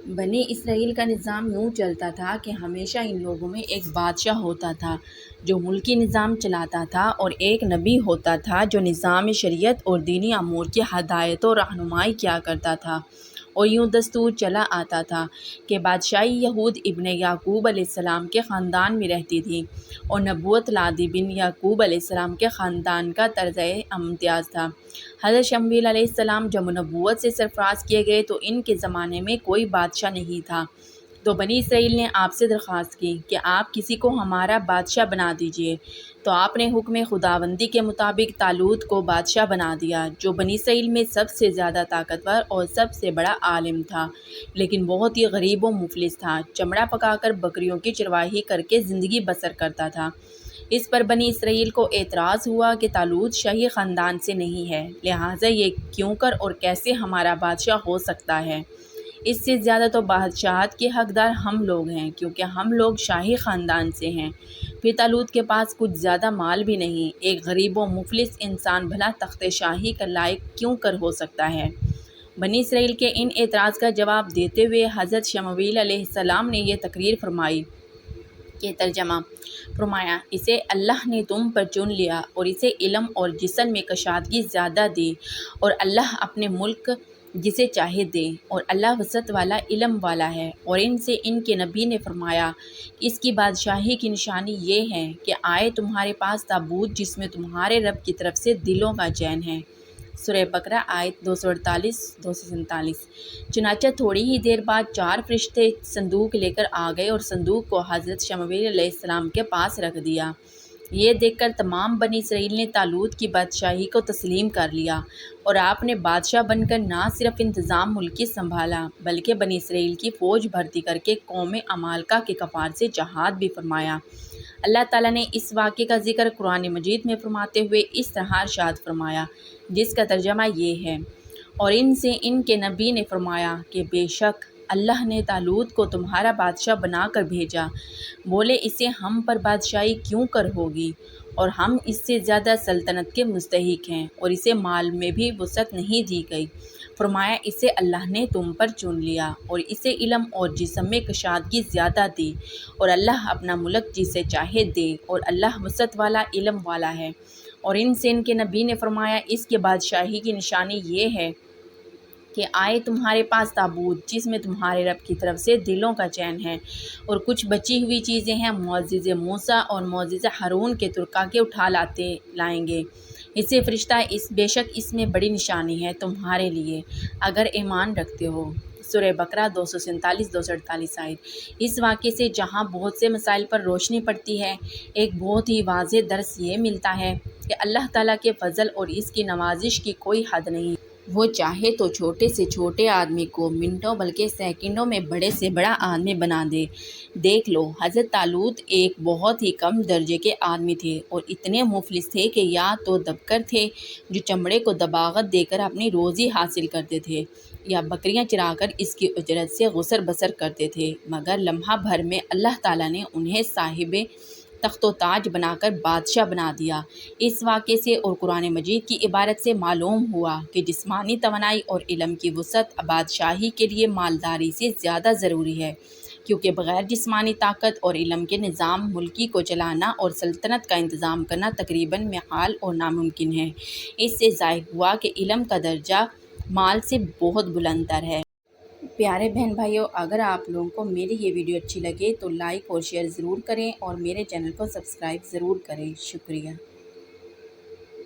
بنی اسرائیل کا نظام یوں چلتا تھا کہ ہمیشہ ان لوگوں میں ایک بادشاہ ہوتا تھا جو ملکی نظام چلاتا تھا، اور ایک نبی ہوتا تھا جو نظام شریعت اور دینی امور کی ہدایت و رہنمائی کیا کرتا تھا۔ اور یوں دستور چلا آتا تھا کہ بادشاہی یہود ابن یعقوب علیہ السلام کے خاندان میں رہتی تھی، اور نبوت لادی بن یعقوب علیہ السلام کے خاندان کا طرز امتیاز تھا۔ حضرت شمویل علیہ السلام جب نبوت سے سرفراز کیے گئے تو ان کے زمانے میں کوئی بادشاہ نہیں تھا، تو بنی اسرائیل نے آپ سے درخواست کی کہ آپ کسی کو ہمارا بادشاہ بنا دیجیے۔ تو آپ نے حکم خداوندی کے مطابق طالوت کو بادشاہ بنا دیا، جو بنی اسرائیل میں سب سے زیادہ طاقتور اور سب سے بڑا عالم تھا، لیکن بہت ہی غریب و مفلس تھا، چمڑا پکا کر بکریوں کی چرواہی کر کے زندگی بسر کرتا تھا۔ اس پر بنی اسرائیل کو اعتراض ہوا کہ طالوت شاہی خاندان سے نہیں ہے، لہٰذا یہ کیوں کر اور کیسے ہمارا بادشاہ ہو سکتا ہے؟ اس سے زیادہ تو بادشاہت کے حقدار ہم لوگ ہیں، کیونکہ ہم لوگ شاہی خاندان سے ہیں۔ پھر طالوت کے پاس کچھ زیادہ مال بھی نہیں، ایک غریب و مفلس انسان بھلا تخت شاہی کا لائق کیوں کر ہو سکتا ہے؟ بنی اسرائیل کے ان اعتراض کا جواب دیتے ہوئے حضرت شمویل علیہ السلام نے یہ تقریر فرمائی کہ ترجمہ فرمایا، اسے اللہ نے تم پر چن لیا اور اسے علم اور جسم میں کشادگی زیادہ دی، اور اللہ اپنے ملک جسے چاہے دے، اور اللہ وسعت والا علم والا ہے۔ اور ان سے ان کے نبی نے فرمایا کہ اس کی بادشاہی کی نشانی یہ ہے کہ آئے تمہارے پاس تابوت جس میں تمہارے رب کی طرف سے دلوں کا چین ہے۔ سورہ بقرہ آیت 248-247۔ چنانچہ تھوڑی ہی دیر بعد 4 فرشتے صندوق لے کر آ گئے اور صندوق کو حضرت شمویل علیہ السلام کے پاس رکھ دیا۔ یہ دیکھ کر تمام بنی اسرائیل نے طالوت کی بادشاہی کو تسلیم کر لیا، اور آپ نے بادشاہ بن کر نہ صرف انتظام ملکی سنبھالا بلکہ بنی اسرائیل کی فوج بھرتی کر کے قوم عمالقہ کے کفار سے جہاد بھی فرمایا۔ اللہ تعالیٰ نے اس واقعے کا ذکر قرآن مجید میں فرماتے ہوئے اس طرح ارشاد فرمایا، جس کا ترجمہ یہ ہے، اور ان سے ان کے نبی نے فرمایا کہ بے شک اللہ نے طالوت کو تمہارا بادشاہ بنا کر بھیجا۔ بولے اسے ہم پر بادشاہی کیوں کر ہوگی، اور ہم اس سے زیادہ سلطنت کے مستحق ہیں، اور اسے مال میں بھی وسعت نہیں دی گئی۔ فرمایا اسے اللہ نے تم پر چن لیا، اور اسے علم اور جسم میں کشادگی زیادہ دی، اور اللہ اپنا ملک جسے چاہے دے، اور اللہ وسعت والا علم والا ہے۔ اور ان سے ان کے نبی نے فرمایا اس کے بادشاہی کی نشانی یہ ہے کہ آئے تمہارے پاس تابوت جس میں تمہارے رب کی طرف سے دلوں کا چین ہے، اور کچھ بچی ہوئی چیزیں ہیں، معجزے موسیٰ اور معجزے ہارون کے ترکا کے اٹھا لائیں گے۔ اسے فرشتہ بے شک اس میں بڑی نشانی ہے تمہارے لیے اگر ایمان رکھتے ہو۔ سورہ بقرہ 247-248 آیت۔ اس واقعے سے جہاں بہت سے مسائل پر روشنی پڑتی ہے، ایک بہت ہی واضح درس یہ ملتا ہے کہ اللہ تعالیٰ کے فضل اور اس کی نوازش کی کوئی حد نہیں۔ وہ چاہے تو چھوٹے سے چھوٹے آدمی کو منٹوں بلکہ سیکنڈوں میں بڑے سے بڑا آدمی بنا دے۔ دیکھ لو، حضرت طالوت ایک بہت ہی کم درجے کے آدمی تھے، اور اتنے مفلس تھے کہ یا تو دبکر تھے جو چمڑے کو دباغت دے کر اپنی روزی حاصل کرتے تھے، یا بکریاں چرا کر اس کی اجرت سے غسر بسر کرتے تھے، مگر لمحہ بھر میں اللہ تعالیٰ نے انہیں صاحب تخت و تاج بنا کر بادشاہ بنا دیا۔ اس واقعے سے اور قرآن مجید کی عبارت سے معلوم ہوا کہ جسمانی توانائی اور علم کی وسعت بادشاہی کے لیے مالداری سے زیادہ ضروری ہے، کیونکہ بغیر جسمانی طاقت اور علم کے نظام ملکی کو چلانا اور سلطنت کا انتظام کرنا تقریباً محال اور ناممکن ہے۔ اس سے ظاہر ہوا کہ علم کا درجہ مال سے بہت بلند تر ہے۔ پیارے بہن بھائیوں، اگر آپ لوگوں کو میری یہ ویڈیو اچھی لگے تو لائک اور شیئر ضرور کریں، اور میرے چینل کو سبسکرائب ضرور کریں۔ شکریہ۔